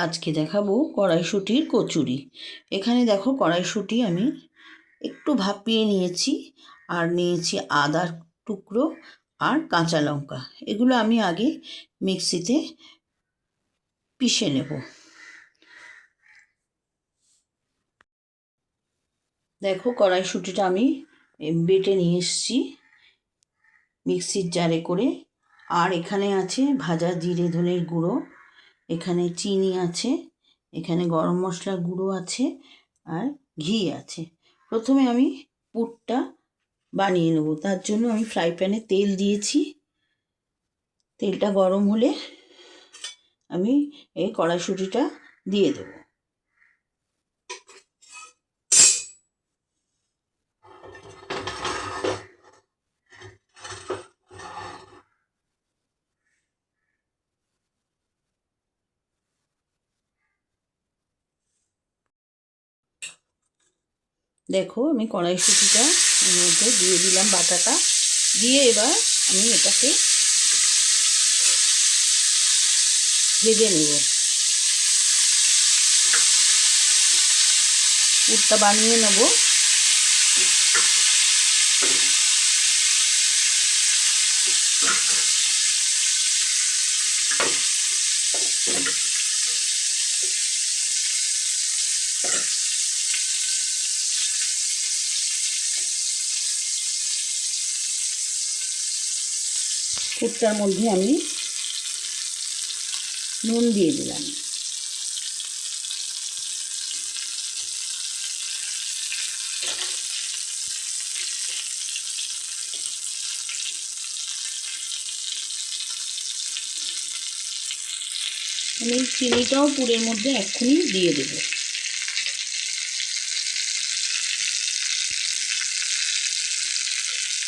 আজকে দেখাবো কড়াইশুঁটির কচুরি। এখানে দেখো কড়াইশুঁটি আমি একটু ভাপিয়ে নিয়েছি, আর নিয়েছি আদার টুকরো আর কাঁচা লঙ্কা। এগুলো আমি আগে মিক্সিতে পিষে নেব। দেখো কড়াইশুঁটিটা আমি বেটে নিয়ে এসেছি মিক্সির জারে করে। আর এখানে আছে ভাজা জিরে ধনের গুঁড়ো, এখানে চিনি আছে, এখানে গরম মশলার গুঁড়ো আছে, আর ঘি আছে। প্রথমে আমি পুরটা বানিয়ে নেব। তার জন্য আমি ফ্রাই প্যানে তেল দিয়েছি। তেলটা গরম হলে আমি এই কড়াইশুঁটিটা দিয়ে দেব। দেখো আমি কড়াইশুঁটিটা এর মধ্যে দিয়ে দিলাম, বাটাটা দিয়ে এবার আমি এটাকে ভেজে নেব। পুরটা বানিয়ে নেব। পুরটার মধ্যে আমি নুন দিয়ে দিলাম। আমি চিনিটাও পুরের মধ্যে এক্ষুনি দিয়ে দেব।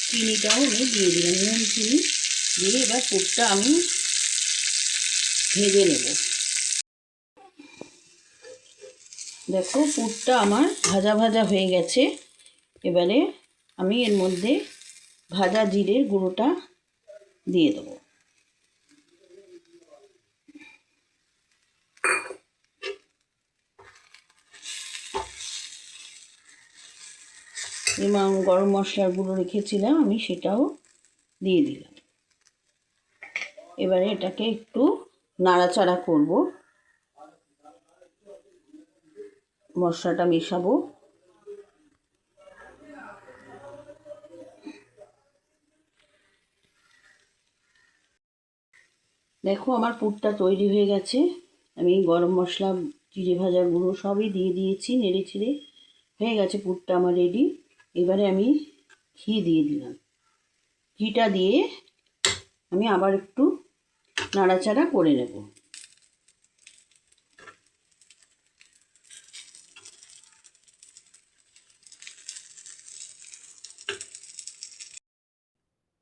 চিনিটাও আমি দিয়ে দিলাম, নুন চিনি দিয়ে এবার পুরটা আমি ভেজে নেব। দেখো পুরটা আমার ভাজা ভাজা হয়ে গেছে। এবারে আমি এর মধ্যে ভাজা জিরের গুঁড়োটা দিয়ে দেবো। এবং গরম মশলার গুঁড়ো রেখেছিলাম আমি, সেটাও দিয়ে দিলাম। এবারে এটাকে একটু নাড়াচাড়া করব, মশলাটা মেশাবো। দেখো আমার পুরটা তৈরি হয়ে গেছে। আমি গরম মশলা, জিরে ভাজা গুঁড়ো সবই দিয়ে দিয়েছি, নেড়ে ছেড়ে হয়ে গেছে পুরটা আমার রেডি। এবারে আমি ঘি দিয়ে দিলাম। ঘিটা দিয়ে আমি আবার একটু নাড়াচাড়া করে নেব।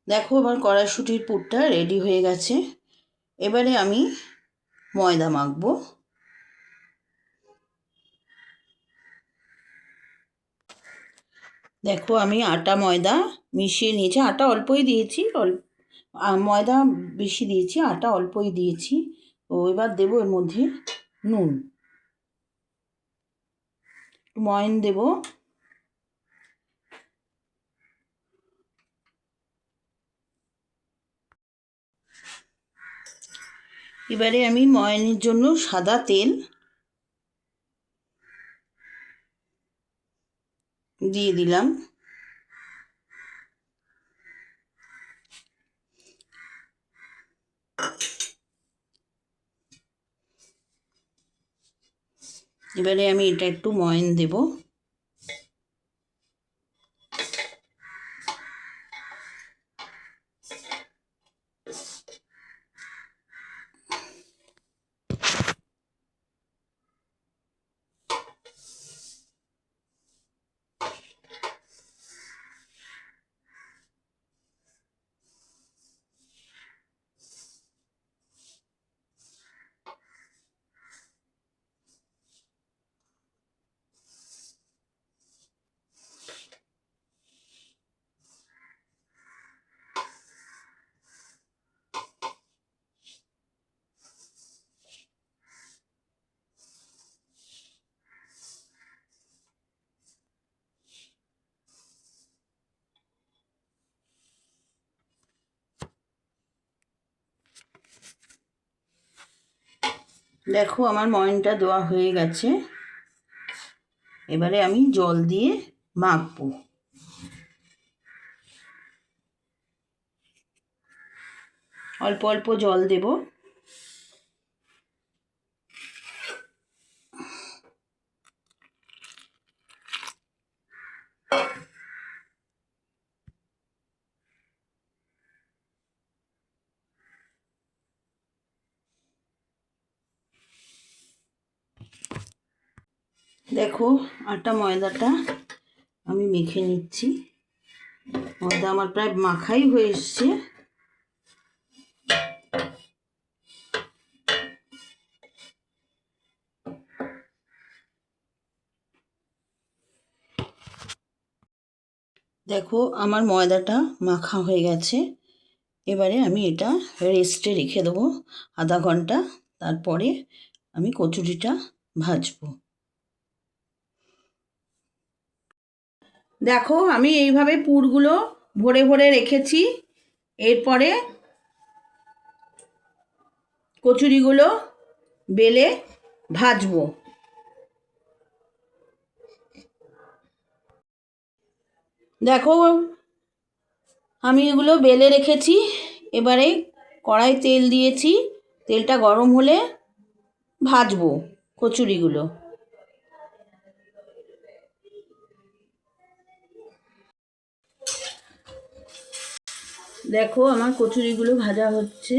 দেখো আমার কড়াইশুঁটির পুরটা রেডি হয়ে গেছে। এবারে আমি ময়দা মাখবো। দেখো আমি আটা ময়দা মিশিয়ে নিয়েছি। আটা অল্পই দিয়েছি, ময়দা বেশি দিয়েছি, আটা অল্পই দিয়েছি। তো এবার দেবো এর মধ্যে নুন, ময়ন দেব। এবারে আমি ময়নের জন্য সাদা তেল দিয়ে দিলাম। এবারে আমি এটা একটু ময়ন দেব। দেখো আমার ময়নটা দেওয়া হয়ে গেছে। এবারে আমি জল দিয়ে মাখবো। অল্প অল্প জল দেব। দেখো আটা ময়দাটা আমি মেখে নিচ্ছি। ময়দা আমার প্রায় মাখাই হয়ে এসছে। দেখো আমার ময়দাটা মাখা হয়ে গেছে। এবারে আমি এটা রেস্টে রেখে দেবো আধা ঘন্টা। তারপরে আমি কচুরিটা ভাজবো। দেখো আমি এইভাবে পুরগুলো ভরে ভরে রেখেছি। এরপরে কচুরিগুলো বেলে ভাজবো। দেখো আমি এগুলো বেলে রেখেছি। এবারে কড়াই তেল দিয়েছি। তেলটা গরম হলে ভাজবো কচুরিগুলো। দেখো আমার কচুরিগুলো ভাজা হচ্ছে।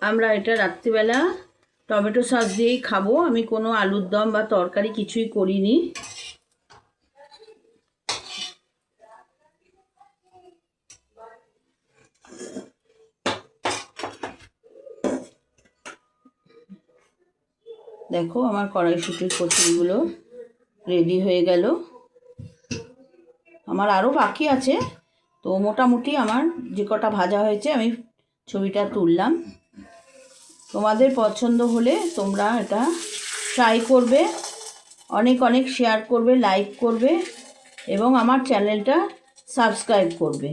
আমরা এটা রাত্রিবেলা টমেটো সস দিয়েই খাবো। আমি কোনো আলুর দম বা তরকারি কিছুই করিনি। দেখো আমার কড়াইশুঁটির কচুরিগুলো রেডি হয়ে গেল। আমার আরও বাকি আছে, তো মোটামুটি আমার যে কটা ভাজা হয়েছে আমি ছবিটা তুললাম। তোমাদের পছন্দ হলে তোমরা এটা ট্রাই করবে, অনেক অনেক শেয়ার করবে, লাইক করবে এবং আমার চ্যানেলটা সাবস্ক্রাইব করবে।